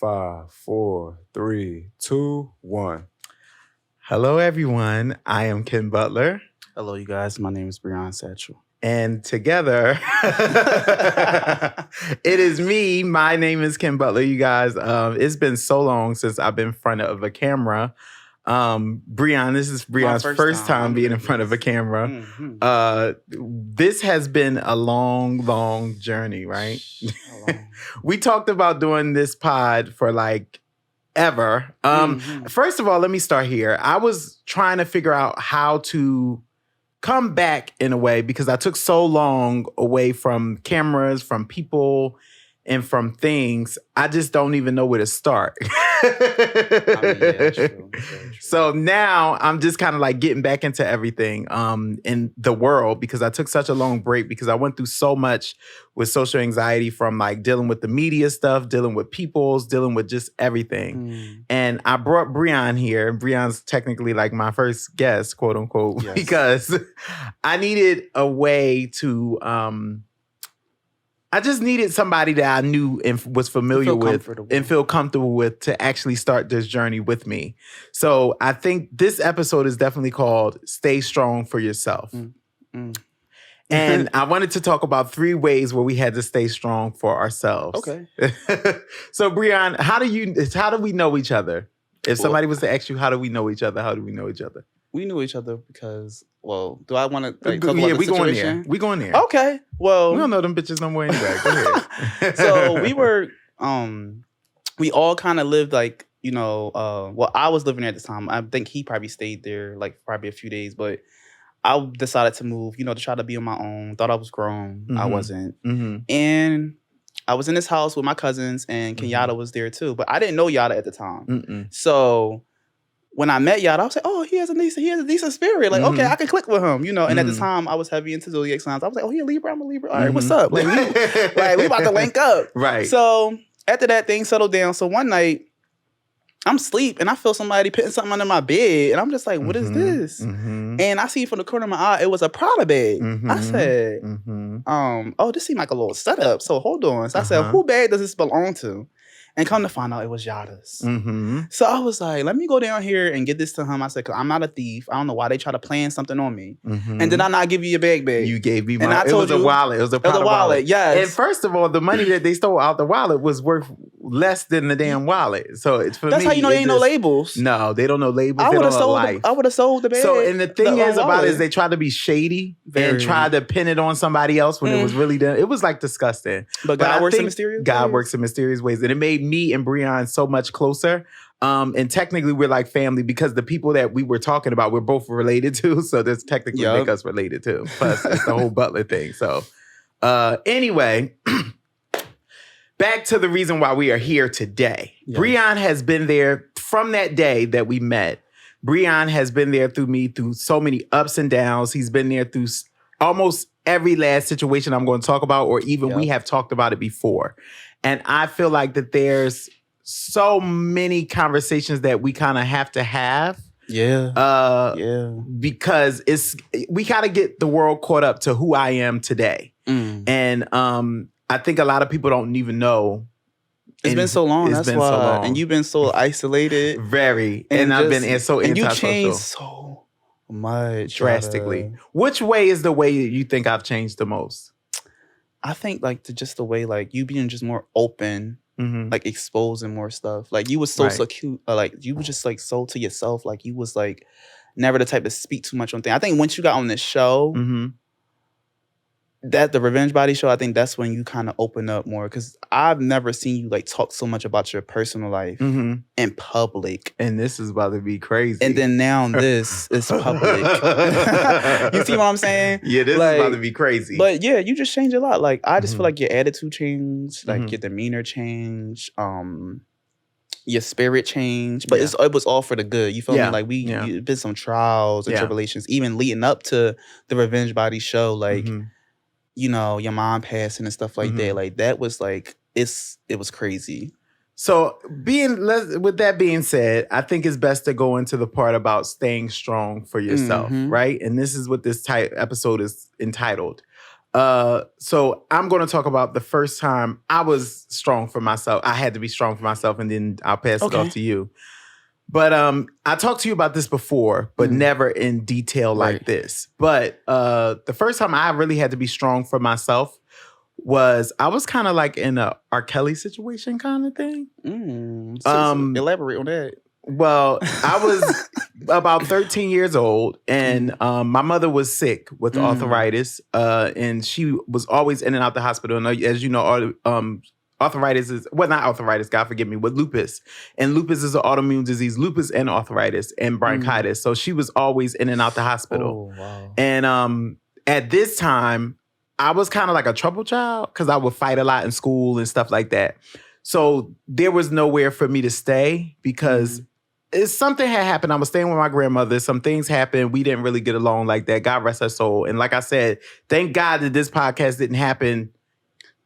5, 4, 3, 2, 1. Hello, everyone. I am Ken Butler. Hello, you guys. My name is Breyon Satchel. And together, it is me. My name is Ken Butler, you guys. It's been so long since I've been in front of a camera. Breyon, this is Breon's first time being in front of a camera. This has been a long journey, right? We talked about doing this pod for like ever. First of all, let me start here. I was trying to figure out how to come back in a way because I took so long away from cameras, from people, and from things. I just don't even know where to start. True. So now I'm just kind of like getting back into everything in the world because I took such a long break because I went through so much with social anxiety from like dealing with the media stuff, dealing with people's, dealing with just everything. And I brought Breyon here. Breon's technically like my first guest, quote unquote, Yes. because I needed a way to I just needed somebody that I knew and was familiar with and feel comfortable with to actually start this journey with me. So I think this episode is definitely called Stay Strong for Yourself. And I wanted to talk about 3 ways where we had to stay strong for ourselves. Okay. So Breyon, how do we know each other? If somebody was to ask you, how do we know each other? How do we know each other? We knew each other because, do I want to talk about the we going there. situation? We going there. Okay. Well, we don't know them bitches no more anyway. Go ahead. So we were, we all kind of lived like, I was living there at the time. I think he probably stayed there like probably a few days, but I decided to move, to try to be on my own. Thought I was grown. I wasn't. And I was in this house with my cousins and Kenyatta was there too, but I didn't know Yada at the time. So when I met Yada, I was like, oh, he has a decent spirit. Like, okay, I can click with him, And at the time, I was heavy into zodiac signs. I was like, oh, he a Libra, I'm a Libra. All right, what's up? Like, we about to link up. Right. So after that, things settled down. So one night, I'm asleep and I feel somebody putting something under my bed. And I'm just like, what is this? And I see from the corner of my eye, it was a Prada bag. I said, this seemed like a little setup. So hold on. So I said, who bag does this belong to? And come to find out, it was Yada's. So I was like, let me go down here and get this to him. I said, because I'm not a thief. I don't know why they try to plan something on me. And did I not give you your bag? You gave me my... And I told it was a wallet. It was a Prada wallet. Yes. And first of all, the money that they stole out the wallet was worth less than the damn wallet. So it's for That's me. How you know they ain't no labels. No, they don't know labels. They don't know life. I would have sold the bag. So, and the thing is about it is they tried to be shady and try to pin it on somebody else when it was really done. It was like disgusting. But God works in mysterious ways. God works in mysterious ways. And it made me and Breyon so much closer. And technically we're like family because the people that we were talking about, we're both related to. So that's technically make us related too. Plus it's the whole Butler thing. So anyway, back to the reason why we are here today. Yes. Breyon has been there from that day that we met. Breyon has been there through so many ups and downs. He's been there through almost every last situation I'm going to talk about, or even we have talked about it before. And I feel like that there's so many conversations that we kind of have to have. Because we kind of get the world caught up to who I am today. And I think a lot of people don't even know. It's been so long. That's why. So long. And you've been so isolated. Very. And I've been so antisocial. And you changed so much. Drastically. Which way is the way you think I've changed the most? I think like just the way like you being just more open, like exposing more stuff. Like you was so cute. Like you were just like so to yourself. Like you was like never the type to speak too much on things. I think once you got on this show, that the Revenge Body show, I think that's when you kind of open up more because I've never seen you like talk so much about your personal life in public. And this is about to be crazy. And then now this is public. You see what I'm saying? Yeah, this is about to be crazy. But yeah, you just changed a lot. Like I just feel like your attitude changed, like your demeanor changed, your spirit changed. But it was all for the good. You feel me? Like you've been some trials and tribulations, even leading up to the Revenge Body show. Like your mom passing and stuff like that. Like that was like it was crazy. So with that being said, I think it's best to go into the part about staying strong for yourself, right? And this is what this episode is entitled. So I'm going to talk about the first time I was strong for myself. I had to be strong for myself, and then I'll pass it off to you. But I talked to you about this before, but never in detail like this. But the first time I really had to be strong for myself was I was kind of like in a R. Kelly situation kind of thing. Elaborate on that. Well, I was about 13 years old, and my mother was sick with arthritis, and she was always in and out the hospital. And as you know, arthritis is, well, not arthritis, God forgive me, but lupus. And lupus is an autoimmune disease, lupus and arthritis and bronchitis. So she was always in and out the hospital. Oh, wow. And at this time, I was kind of like a trouble child because I would fight a lot in school and stuff like that. So there was nowhere for me to stay because something had happened. I was staying with my grandmother. Some things happened. We didn't really get along like that. God rest her soul. And like I said, thank God that this podcast didn't happen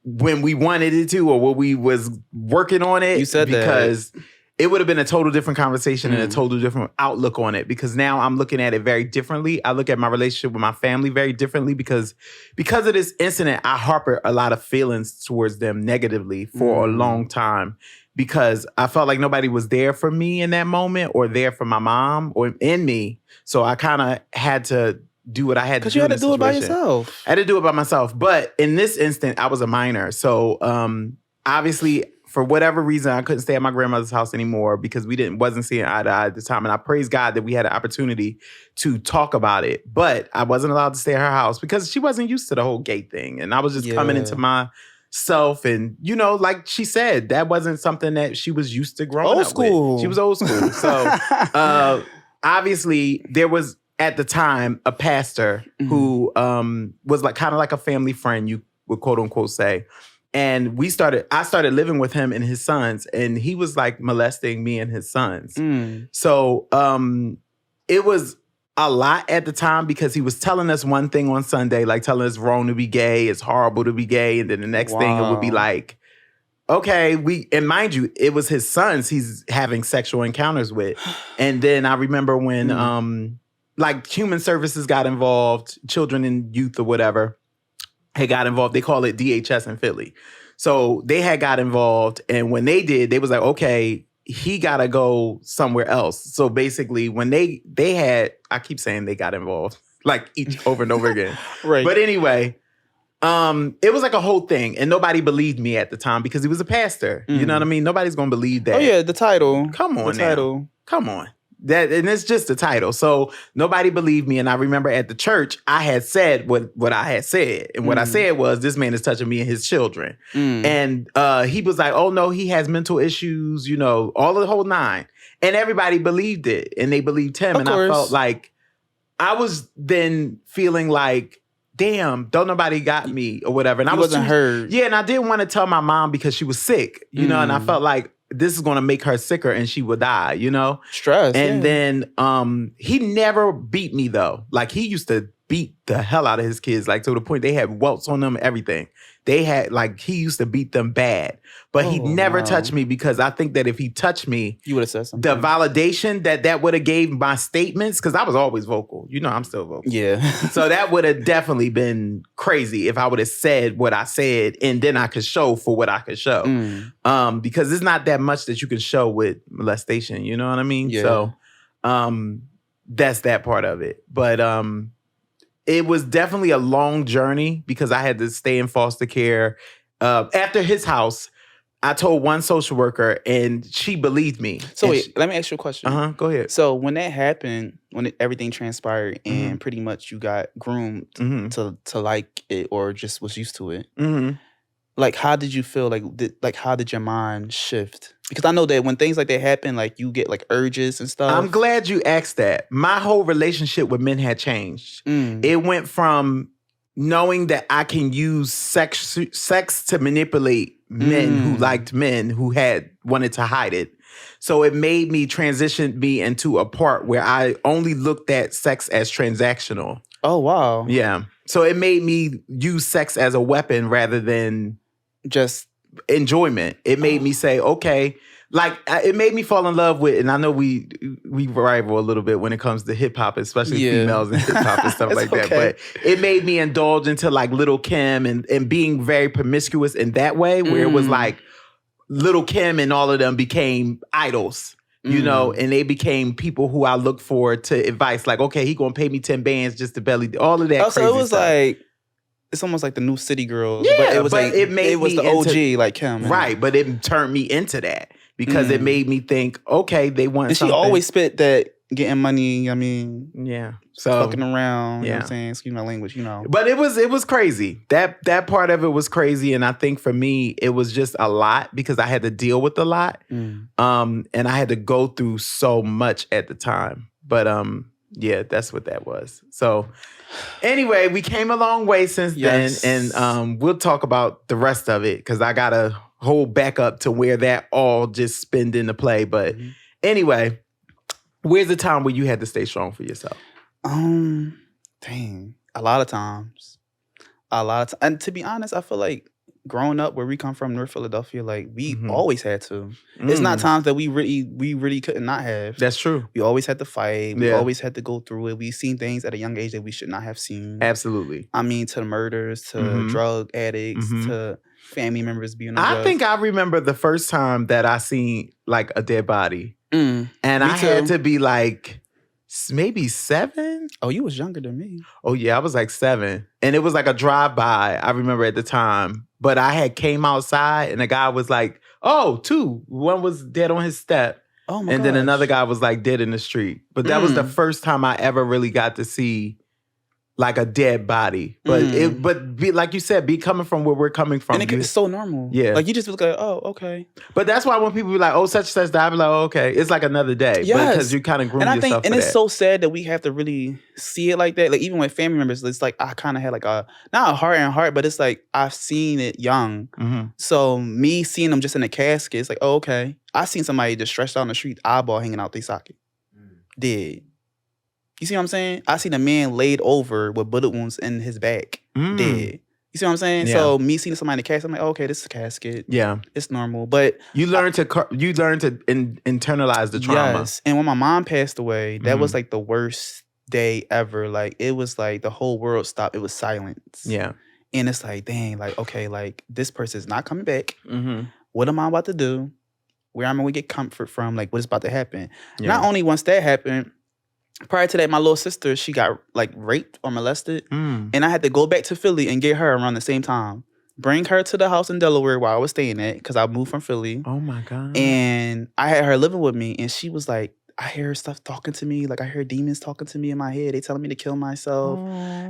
when we wanted it to or when we was working on it. You said because it would have been a total different conversation and a total different outlook on it, because now I'm looking at it very differently. I look at my relationship with my family very differently because of this incident, I harbor a lot of feelings towards them negatively for a long time because I felt like nobody was there for me in that moment or there for my mom or in me. So I kind of had to do what I had to do. Because you had to do it by yourself. I had to do it by myself. But in this instant, I was a minor. So obviously, for whatever reason, I couldn't stay at my grandmother's house anymore because we wasn't seeing eye to eye at the time. And I praise God that we had an opportunity to talk about it. But I wasn't allowed to stay at her house because she wasn't used to the whole gay thing. And I was just coming into myself. And, you know, like she said, that wasn't something that she was used to growing up with. She was old school. So obviously, there was, at the time, a pastor who was like kind of like a family friend, you would quote unquote say. And I started living with him and his sons, and he was like molesting me and his sons. So it was a lot at the time because he was telling us one thing on Sunday, like telling us wrong to be gay, it's horrible to be gay. And then the next thing it would be like, okay, and mind you, it was his sons he's having sexual encounters with. And then I remember when like human services got involved, children and youth or whatever, had got involved. They call it DHS in Philly. So they had got involved. And when they did, they was like, okay, he got to go somewhere else. So basically when they had, I keep saying they got involved, like each over and over again. Right. But anyway, it was like a whole thing. And nobody believed me at the time because he was a pastor. You know what I mean? Nobody's going to believe that. Oh yeah, the title. Come on the title. now. Come on. And it's just the title. So nobody believed me. And I remember at the church, I had said what I had said. And what I said was, this man is touching me and his children. And he was like, oh no, he has mental issues, you know, all the whole nine. And everybody believed it. And they believed him. Of course. I felt like, I was then feeling like, damn, don't nobody got me or whatever. And I wasn't heard. Yeah, and I didn't want to tell my mom because she was sick, you know, and I felt like, this is going to make her sicker and she would die, you know? Stress. And then he never beat me though. Like he used to beat the hell out of his kids, like to the point they had welts on them, everything. They had, like, he used to beat them bad. But he never touched me because I think that if he touched me, you would have said something. The validation that would have gave my statements, because I was always vocal. You know, I'm still vocal. Yeah. So that would have definitely been crazy if I would have said what I said and then I could show for what I could show. Because it's not that much that you can show with molestation. You know what I mean? Yeah. So that's that part of it. But it was definitely a long journey because I had to stay in foster care. After his house, I told one social worker and she believed me. So wait, let me ask you a question. Go ahead. So when that happened, when everything transpired and pretty much you got groomed to like it or just was used to it, like how did you feel? Like how did your mind shift? Because I know that when things like that happen, like you get like urges and stuff. I'm glad you asked that. My whole relationship with men had changed. It went from knowing that I can use sex to manipulate men who liked men who had wanted to hide it. So it made me transition me into a part where I only looked at sex as transactional. Oh, wow. Yeah. So it made me use sex as a weapon rather than just enjoyment. It made me say, okay, like it made me fall in love with, and I know we rival a little bit when it comes to hip hop, especially females and hip hop and stuff like that. But it made me indulge into like Lil' Kim and being very promiscuous in that way, where it was like Lil' Kim and all of them became idols. You know, and they became people who I look forward to advice. Like, okay, he gonna pay me 10 bands just to belly all of that. Oh, crazy so it was stuff. like it's almost like the new City Girls. Yeah, but it was like it was the OG like Kim, right? But it turned me into that because it made me think, okay, they want. And something. she always spit that getting money. I mean, yeah, so fucking around. You know what I'm saying, excuse my language. You know, but it was crazy. That part of it was crazy, and I think for me, it was just a lot because I had to deal with a lot, and I had to go through so much at the time. But yeah, that's what that was. So anyway, we came a long way since then, and we'll talk about the rest of it because I gotta hold back up to where that all just spinned into play. But anyway, where's the time where you had to stay strong for yourself? Dang, a lot of times. And to be honest, I feel like growing up where we come from, North Philadelphia, like we always had to. It's not times that we really could not have. That's true. We always had to fight. We always had to go through it. We seen things at a young age that we should not have seen. Absolutely. I mean, to murders, to drug addicts, to family members being on drugs. I think I remember the first time that I seen like a dead body. And I had to be like maybe 7. Oh, you was younger than me. Oh yeah, I was like 7. And it was like a drive-by, I remember at the time. But I had came outside and the guy was like, oh, 2. One was dead on his step. Oh my And then another guy was like dead in the street. But that was the first time I ever really got to see like a dead body. But like you said, be coming from where we're coming from. And it's so normal. Yeah. Like you just look like, oh, okay. But that's why when people be like, oh, such and such died, I be like, oh, okay. It's like another day. Yes. Because you kind of groom and I yourself think, and for it's that. so sad that we have to really see it like that. Like even with family members, it's like I kind of had like not a heart, but it's like I've seen it young. So me seeing them just in a casket, it's like, oh, okay. I seen somebody just stretched out on the street, eyeball hanging out their socket. Dead. You see what I'm saying? I seen a man laid over with bullet wounds in his back. Dead. You see what I'm saying? Yeah. So me seeing somebody in a casket, I'm like, oh, okay, this is a casket. Yeah. It's normal. But you learn to internalize the trauma. Yes. And when my mom passed away, that was like the worst day ever. Like it was like the whole world stopped. It was silence. Yeah. And it's like, dang, like, okay, like this person's not coming back. What am I about to do? Where am I going to get comfort from? Like what is about to happen? Yeah. Not only once that happened, prior to that, my little sister, she got like raped or molested. And I had to go back to Philly and get her around the same time. Bring her to the house in Delaware where I was staying at because I moved from Philly. Oh my God. And I had her living with me and she was like, I hear stuff talking to me. Like I hear demons talking to me in my head. They telling me to kill myself.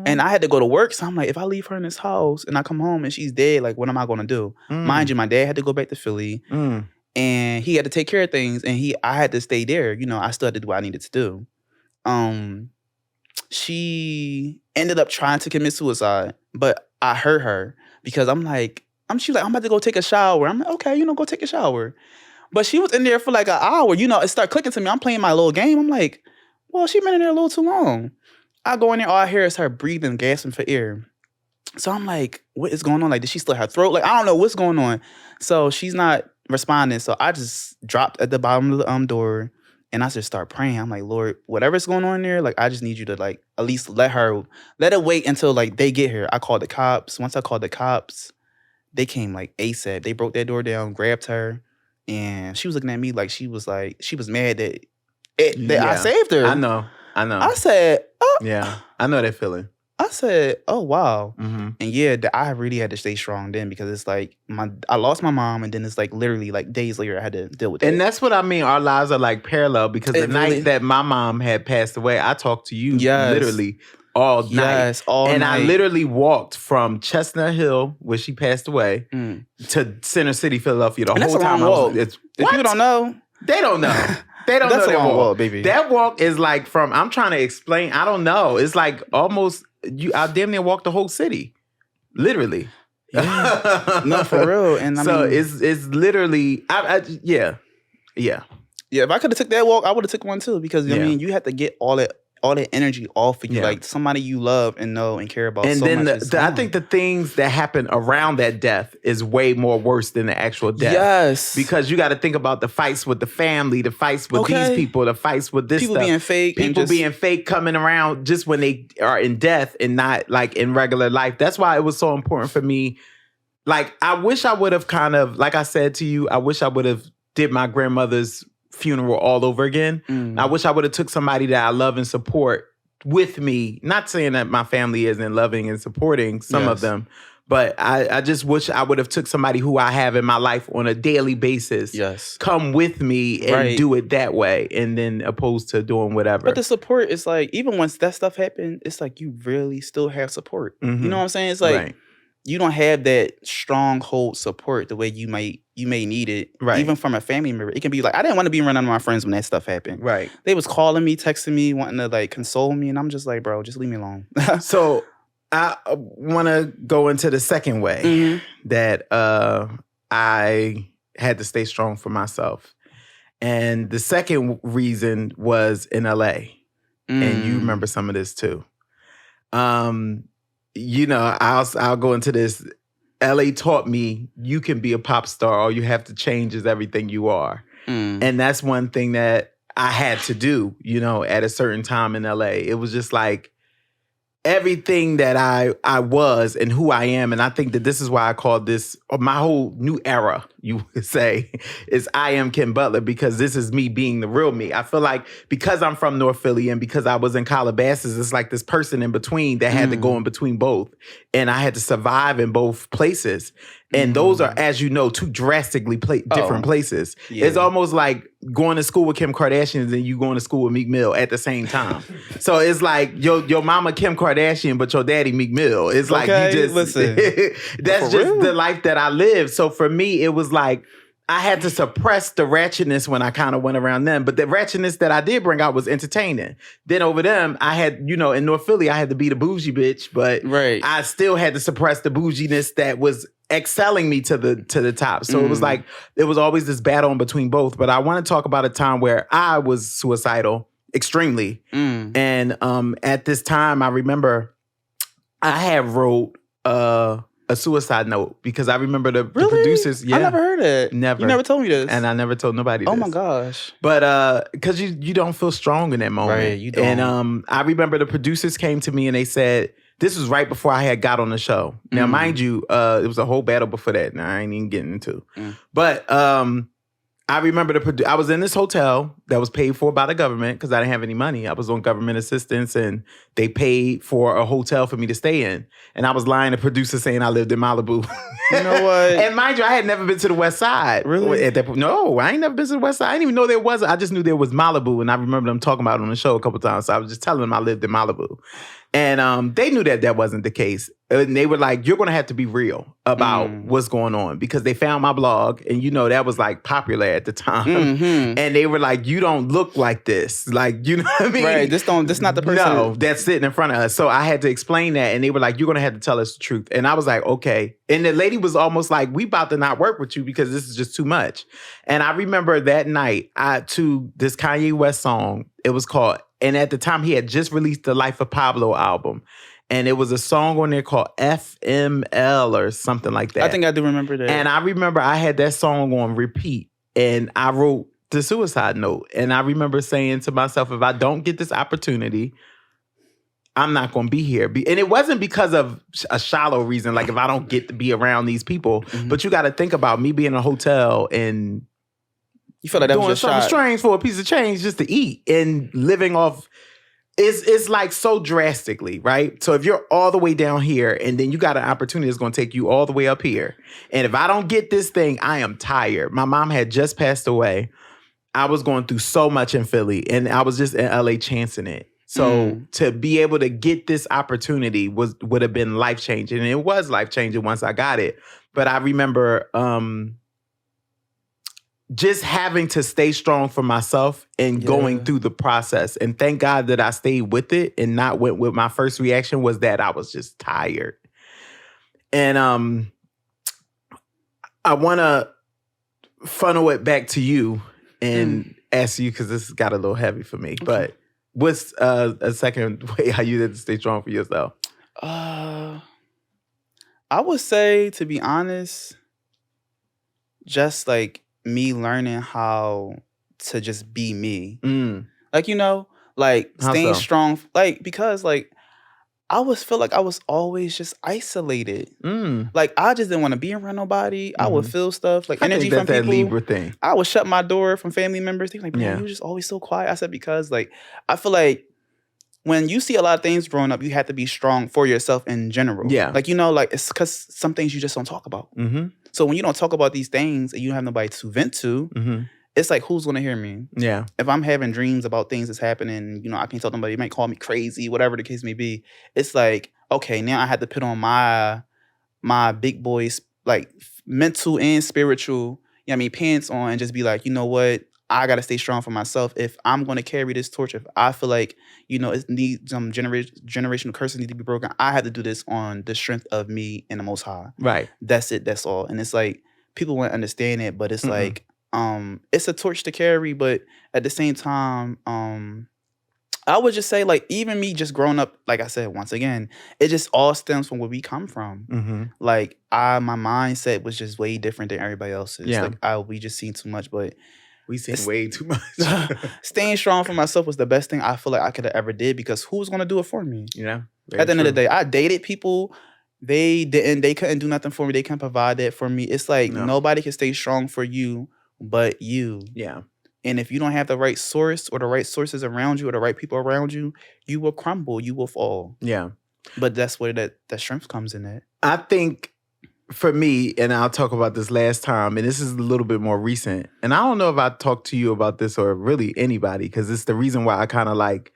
And I had to go to work. So I'm like, if I leave her in this house and I come home and she's dead, like what am I going to do? Mind you, my dad had to go back to Philly. And he had to take care of things. And I had to stay there. You know, I still had to do what I needed to do. She ended up trying to commit suicide, but I hurt her because she was like, I'm about to go take a shower. I'm like, okay, go take a shower. But she was in there for like an hour, it started clicking to me. I'm playing my little game. I'm like, well, she been in there a little too long. I go in there, all I hear is her breathing, gasping for air. So I'm like, what is going on? Like, did she slit her throat? Like, I don't know what's going on. So she's not responding. So I just dropped at the bottom of the door. And I just start praying. I'm like, Lord, whatever's going on there, like, I just need you to, like, at least let it wait until, like, they get here. I called the cops. Once I called the cops, they came, like, ASAP. They broke that door down, grabbed her, and she was looking at me like she was mad that I saved her. I know. I said, oh. Yeah, I know that feeling. I said, oh, wow. And yeah, I really had to stay strong then because it's like I lost my mom and then it's like literally like days later I had to deal with it. And that's what I mean. Our lives are like parallel because the night that my mom had passed away, I talked to you literally all night. Yes, all night. And I literally walked from Chestnut Hill, where she passed away, to Center City, Philadelphia. The whole time I was if people don't know. They don't know. They don't know that walk, baby. That walk is like I'm trying to explain. I don't know. It's like almost... I damn near walked the whole city, literally. Yeah. No, for real. And it's literally, yeah. If I could have took that walk, I would have took one too because I mean, you have to get all that all that energy off of you. Yeah. Like somebody you love and know and care about And so then much. is I gone. think the things that happen around that death is way more worse than the actual death. Yes. Because you got to think about the fights with the family, the fights with these people, the fights with this people stuff. being fake. People and just, being fake coming around just when they are in death and not like in regular life. That's why it was so important for me. Like, I wish I would have kind of, like I said to you, I wish I would have did my grandmother's funeral all over again. I wish I would have took somebody that I love and support with me. Not saying that my family isn't loving and supporting some of them, but I just wish I would have took somebody who I have in my life on a daily basis. Come with me and do it that way, and then opposed to doing whatever. But the support is like, even once that stuff happened, it's like you really still have support. You know what I'm saying? It's like you don't have that stronghold support the way you may need it. Even from a family member. It can be like, I didn't want to be around my friends when that stuff happened. They was calling me, texting me, wanting to like console me, and I'm just like, bro, just leave me alone. So I want to go into the second way that I had to stay strong for myself. And the second reason was in LA. And you remember some of this too. You know, I'll go into this. LA taught me you can be a pop star. All you have to change is everything you are. And that's one thing that I had to do, you know, at a certain time in LA. It was just like everything that I was and who I am. And I think that this is why I call this my whole new era, you would say, is I am Kim Butler, because this is me being the real me. I feel like because I'm from North Philly and because I was in Calabasas, it's like this person in between that had to go in between both. And I had to survive in both places. And those are, as you know, two drastically different places. It's almost like going to school with Kim Kardashian and you going to school with Meek Mill at the same time. So it's like your mama Kim Kardashian, but your daddy Meek Mill. It's like you just listen. that's just the life that I live. So for me, it was like I had to suppress the ratchetness when I kind of went around them. But the ratchetness that I did bring out was entertaining. Then over them, I had, you know, in North Philly, I had to be the bougie bitch, but I still had to suppress the bouginess that was excelling me to the top. So it was like, it was always this battle in between both. But I want to talk about a time where I was suicidal extremely. And at this time, I remember I had wrote a suicide note because I remember the producers. I never heard it. Never. You never told me this. And I never told nobody this. Oh my gosh. But because you don't feel strong in that moment. Right, you don't. And I remember the producers came to me and they said, this was right before I had got on the show. Now, mind you, it was a whole battle before that. Now, I ain't even getting into. But I remember I was in this hotel that was paid for by the government because I didn't have any money. I was on government assistance and they paid for a hotel for me to stay in. And I was lying to producers saying I lived in Malibu. You know what? And mind you, I had never been to the West Side. Really? At that point. No, I ain't never been to the West Side. I didn't even know there was. I just knew there was Malibu. And I remember them talking about it on the show a couple times. So I was just telling them I lived in Malibu. And they knew that wasn't the case. And they were like, you're going to have to be real about what's going on. Because they found my blog. And you know, that was like popular at the time. And they were like, you don't look like this. Like, you know what I mean? Right. This not the person. No, that's sitting in front of us. So I had to explain that. And they were like, you're going to have to tell us the truth. And I was like, okay. And the lady was almost like, we about to not work with you because this is just too much. And I remember that night, to this Kanye West song, it was called, and at the time he had just released the Life of Pablo album. And it was a song on there called FML or something like that. I think I do remember that. And I remember I had that song on repeat and I wrote the suicide note. And I remember saying to myself, if I don't get this opportunity, I'm not going to be here. And it wasn't because of a shallow reason, like if I don't get to be around these people. But you got to think about me being in a hotel and you feel like that doing was something strange for a piece of change just to eat and living off. It's like so drastically, right? So if you're all the way down here and then you got an opportunity that's going to take you all the way up here. And if I don't get this thing, I am tired. My mom had just passed away. I was going through so much in Philly and I was just in LA chancing it. So to be able to get this opportunity would have been life-changing. And it was life-changing once I got it. But I remember just having to stay strong for myself and going through the process. And thank God that I stayed with it and not went with my first reaction was that I was just tired. And I want to funnel it back to you and ask you, because this got a little heavy for me. But What's a second way how you did to stay strong for yourself? I would say, to be honest, just like me learning how to just be me. Like, like How staying so? strong. Like, because like I always feel like I was always just isolated. Like I just didn't want to be around nobody. I would feel stuff like I energy think that's from that people. Libra thing. I would shut my door from family members. They're like, "Bro, you just always so quiet." I said, because like I feel like when you see a lot of things growing up, you have to be strong for yourself in general. Yeah. Like, like it's because some things you just don't talk about. So when you don't talk about these things and you don't have nobody to vent to, it's like, who's going to hear me? Yeah. If I'm having dreams about things that's happening, I can't tell somebody, you might call me crazy, whatever the case may be. It's like, okay, now I have to put on my big boys, like mental and spiritual, pants on, and just be like, you know what? I got to stay strong for myself. If I'm going to carry this torch, if I feel like, it needs some generational curses need to be broken, I have to do this on the strength of me and the Most High. Right. That's it. That's all. And it's like, people won't understand it, but it's like, it's a torch to carry, but at the same time, I would just say, like, even me just growing up, like I said, once again, it just all stems from where we come from. Like, my mindset was just way different than everybody else's. Yeah. Like, we just seen too much, but we seen way too much. Staying strong for myself was the best thing I feel like I could have ever did, because who's going to do it for me? Yeah. At the end of the day, I dated people. They couldn't do nothing for me. They couldn't provide that for me. It's like nobody can stay strong for you but you. Yeah. And if you don't have the right source or the right sources around you or the right people around you, you will crumble. You will fall. Yeah. But that's where that strength comes in at. I think for me, and I'll talk about this last time, and this is a little bit more recent, and I don't know if I talked to you about this or really anybody, because it's the reason why I kind of like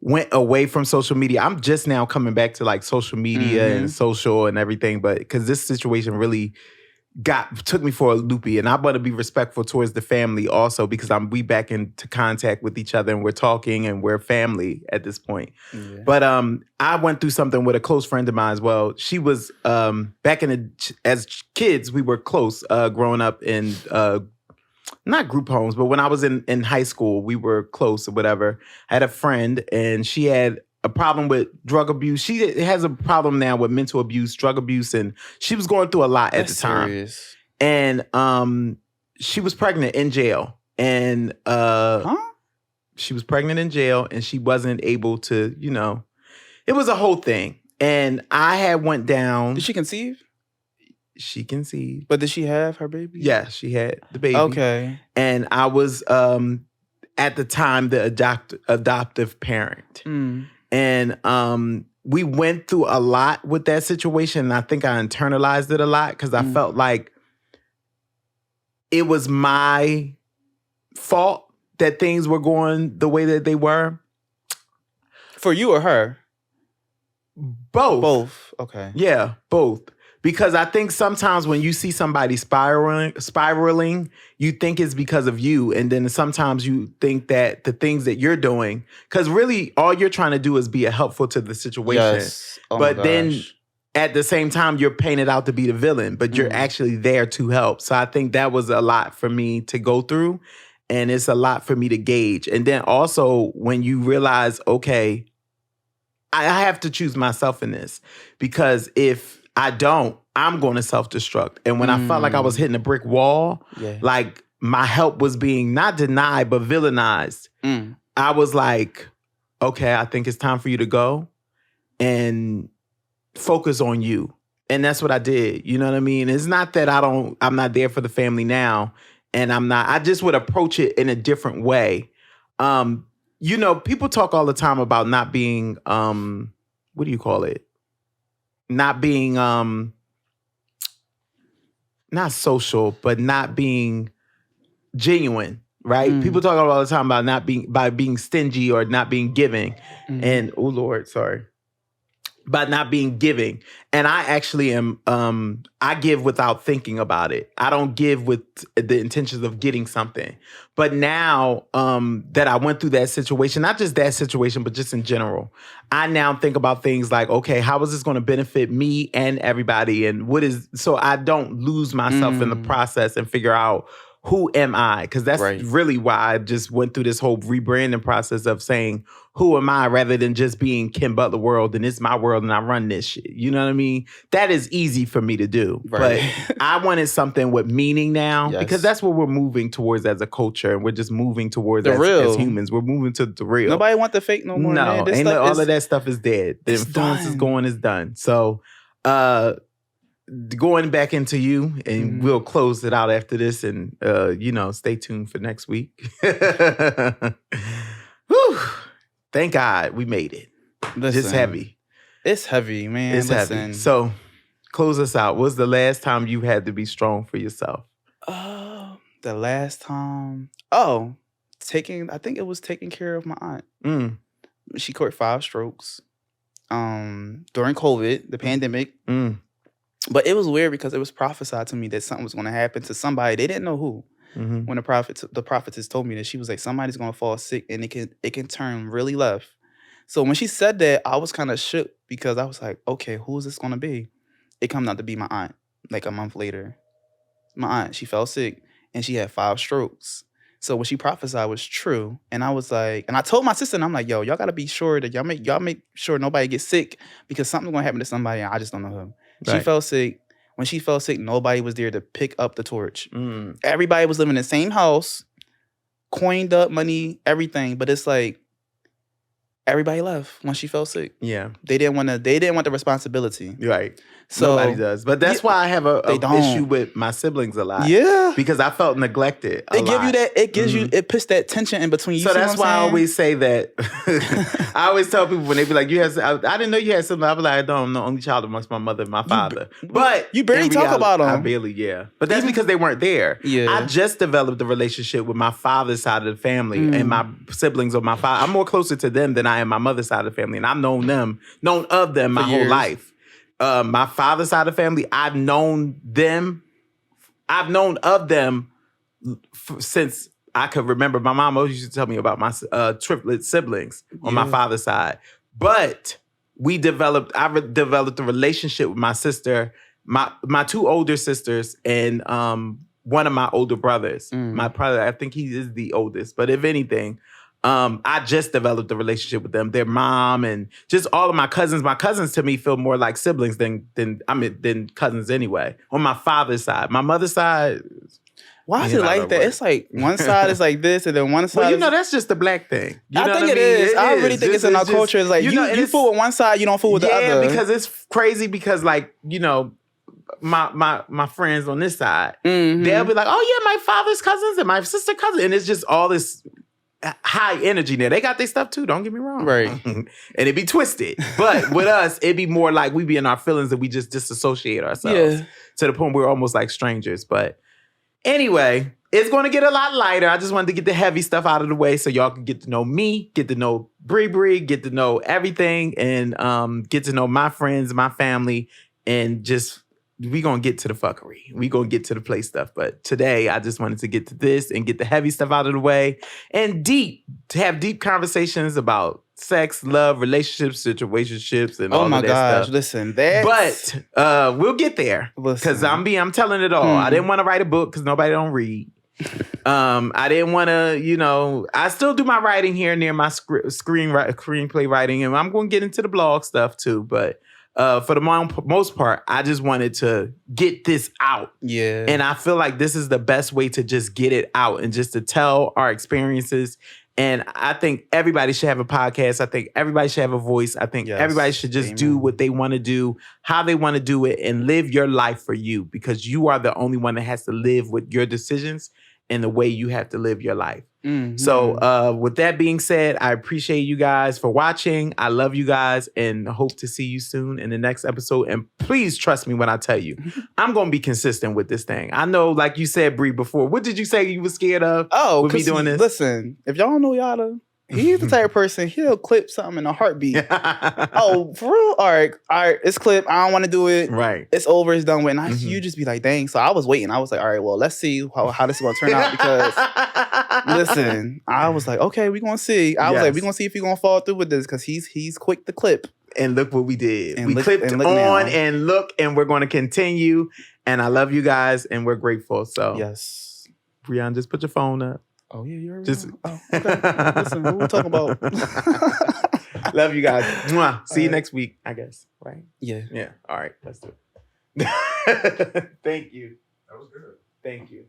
went away from social media. I'm just now coming back to like social media and social and everything, but because this situation really took me for a loopy, and I want to be respectful towards the family also, because we back into contact with each other and we're talking and we're family at this point. Yeah. But I went through something with a close friend of mine as well. She was back as kids, we were close growing up in not group homes, but when I was in high school, we were close or whatever. I had a friend and she had a problem with drug abuse. She has a problem now with mental abuse, drug abuse, and she was going through a lot at the time. Serious. And she was pregnant in jail. And she was pregnant in jail and she wasn't able to, it was a whole thing. And I had went down. Did she conceive? She conceived. But did she have her baby? Yeah, she had the baby. Okay. And I was at the time the adoptive parent. And we went through a lot with that situation. And I think I internalized it a lot because I felt like it was my fault that things were going the way that they were. For you or her? Both. Both. Okay. Yeah, both. Because I think sometimes when you see somebody spiraling, you think it's because of you. And then sometimes you think that the things that you're doing, because really all you're trying to do is be helpful to the situation. Yes. Oh but then at the same time, you're painted out to be the villain, but you're actually there to help. So I think that was a lot for me to go through. And it's a lot for me to gauge. And then also when you realize, okay, I have to choose myself in this, because if I don't, I'm going to self-destruct. And when I felt like I was hitting a brick wall, like my help was being not denied, but villainized, I was like, okay, I think it's time for you to go and focus on you. And that's what I did. You know what I mean? It's not that I'm not there for the family now. And I just would approach it in a different way. People talk all the time about not being, what do you call it? Not being, not social, but not being genuine, right? People talk all the time about by being stingy or not being giving. And, oh Lord, sorry. By not being giving. And I actually am, I give without thinking about it. I don't give with the intentions of getting something. But now that I went through that situation, not just that situation, but just in general, I now think about things like, okay, how is this going to benefit me and everybody? And so I don't lose myself in the process and figure out, who am I? Because that's Right. really why I just went through this whole rebranding process of saying, who am I, rather than just being Kim Butler World and it's my world and I run this shit. You know what I mean? That is easy for me to do. Right. But I wanted something with meaning now Yes. because that's what we're moving towards as a culture. And we're just moving towards The as real. humans. We're moving to the real. Nobody want the fake no more. No, Man. This ain't stuff all of that stuff is dead. The it's influence is done. going is done. So going back into you, and we'll close it out after this, and stay tuned for next week. Whew. Thank God we made it. Listen, Just heavy. It's heavy, man. It's heavy. So close us out. What's the last time you had to be strong for yourself? The last time, I think it was taking care of my aunt. She caught 5 strokes during COVID, the pandemic. But it was weird because it was prophesied to me that something was going to happen to somebody. They didn't know who. When the prophetess told me that, she was like, somebody's going to fall sick and it can turn really left. So when she said that, I was kind of shook because I was like, okay, who is this going to be? It comes out to be my aunt. Like a month later, my aunt, she fell sick and she had 5 strokes. So what she prophesied was true. And I was like, and I told my sister, and I'm like, yo, y'all got to be sure that y'all make sure nobody gets sick because something's going to happen to somebody and I just don't know who. She fell sick. When she fell sick, nobody was there to pick up the torch. Everybody was living in the same house, coined up money, everything. But it's like everybody left when she fell sick. Yeah, they didn't want the responsibility. Right. So nobody does. But that's why I have a issue with my siblings a lot. Yeah, because I felt neglected. It puts that tension in between you. So that's why I always say that. I always tell people when they be like, "You have," I didn't know you had siblings. I was like, I don't. I'm the only child amongst my mother and my father. But you barely talk about them. I barely, yeah. But that's because they weren't there. Yeah. I just developed a relationship with my father's side of the family and my siblings of my father. I'm more closer to them than I am my mother's side of the family, and I've known of them my whole life. My father's side of the family, I've known of them since I could remember. My mom always used to tell me about my triplet siblings on my father's side. But I developed a relationship with my sister, my 2 older sisters, and one of my older brothers. My brother, I think he is the oldest. But if anything, I just developed a relationship with them. Their mom and just all of my cousins. My cousins to me feel more like siblings than cousins anyway. On my father's side, my mother's side. Why is it like that? It's like one side is like this, and then one side. Well, that's just the black thing. I think it is. I really think it's in our culture. It's like you fool with one side, you don't fool with the other. Yeah, because it's crazy. Because my friends on this side, they'll be like, "Oh yeah, my father's cousins and my sister cousin," and it's just all this high energy there. They got their stuff too, don't get me wrong. Right. And it be twisted. But with us, it be more like we be in our feelings and we just disassociate ourselves to the point where we're almost like strangers. But anyway, it's going to get a lot lighter. I just wanted to get the heavy stuff out of the way so y'all can get to know me, get to know Bree, get to know everything, and get to know my friends, my family, and just we gonna get to the fuckery. We gonna get to the play stuff. But today, I just wanted to get to this and get the heavy stuff out of the way and to have deep conversations about sex, love, relationships, situationships, and all of that stuff. Oh my gosh, listen, but we'll get there because I'm telling it all. I didn't want to write a book because nobody don't read. I didn't want to, I still do my writing here near my screenplay writing, and I'm going to get into the blog stuff too. But for the most part, I just wanted to get this out. Yeah. And I feel like this is the best way to just get it out and just to tell our experiences. And I think everybody should have a podcast. I think everybody should have a voice. I think everybody should just do what they want to do, how they want to do it, and live your life for you because you are the only one that has to live with your decisions and the way you have to live your life. Mm-hmm. So with that being said, I appreciate you guys for watching. I love you guys and hope to see you soon in the next episode. And please trust me when I tell you, I'm going to be consistent with this thing. I know, like you said, Bree, before, what did you say you were scared of with me doing this? Listen, if y'all don't know Yada, he's the type of person, he'll clip something in a heartbeat. Oh, for real? All right, it's clipped. I don't want to do it. Right. It's over, it's done with. And you just be like, dang. So I was waiting. I was like, all right, well, let's see how this is going to turn out because, listen, I was like, okay, we're going to see. I was like, we're going to see if he's going to fall through with this because he's quick to clip. And look what we did. And we clipped on and we're going to continue. And I love you guys and we're grateful. So yes. Breyon, just put your phone up. Oh yeah, you're Just okay. Listen, what we talking about? Love you guys. Mwah. See you right. next week, I guess. Right? Yeah. Yeah. All right. Let's do it. Thank you. That was good. Thank you.